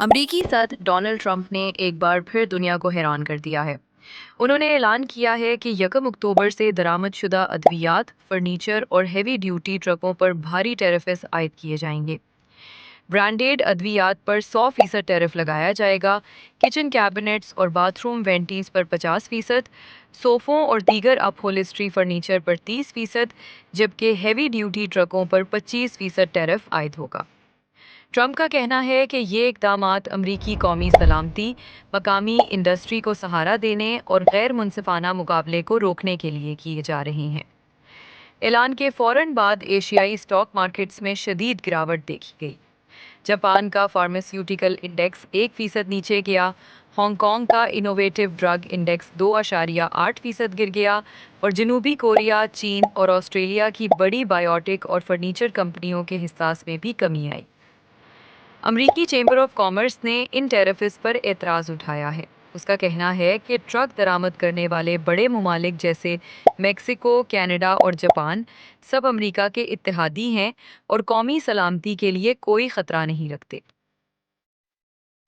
امریکی صدر Donald Trump نے ایک بار پھر دنیا کو حیران کر دیا ہے۔ انہوں نے اعلان کیا ہے کہ 1 اکتوبر سے درآمد شدہ ادویات، فرنیچر اور ہیوی ڈیوٹی ٹرکوں پر بھاری ٹیرفز عائد کیے جائیں گے۔ برانڈیڈ ادویات پر 100% ٹیرف لگایا جائے گا، کچن کیبنٹس اور باتھ روم وینٹیز پر 50%، صوفوں اور دیگر اپہولسٹری فرنیچر پر 30%، جبکہ ہیوی ڈیوٹی ٹرکوں پر 25% ٹیرف عائد ہوگا۔ ٹرمپ کا کہنا ہے کہ یہ اقدامات امریکی قومی سلامتی، مقامی انڈسٹری کو سہارا دینے اور غیر منصفانہ مقابلے کو روکنے کے لیے کیے جا رہے ہیں۔ اعلان کے فوراً بعد ایشیائی اسٹاک مارکیٹس میں شدید گراوٹ دیکھی گئی۔ جاپان کا فارماسیوٹیکل انڈیکس 1% نیچے گیا، ہانگ کانگ کا انوویٹو ڈرگ انڈیکس 2.8% گر گیا اور جنوبی کوریا، چین اور آسٹریلیا کی بڑی بایوٹیک اور فرنیچر کمپنیوں کے حصص میں بھی کمی آئی۔ امریکی چیمبر آف کامرس نے ان ٹیرفز پر اعتراض اٹھایا ہے۔ اس کا کہنا ہے کہ ٹرک درآمد کرنے والے بڑے ممالک جیسے میکسیکو، کینیڈا اور جاپان سب امریکہ کے اتحادی ہیں اور قومی سلامتی کے لیے کوئی خطرہ نہیں رکھتے۔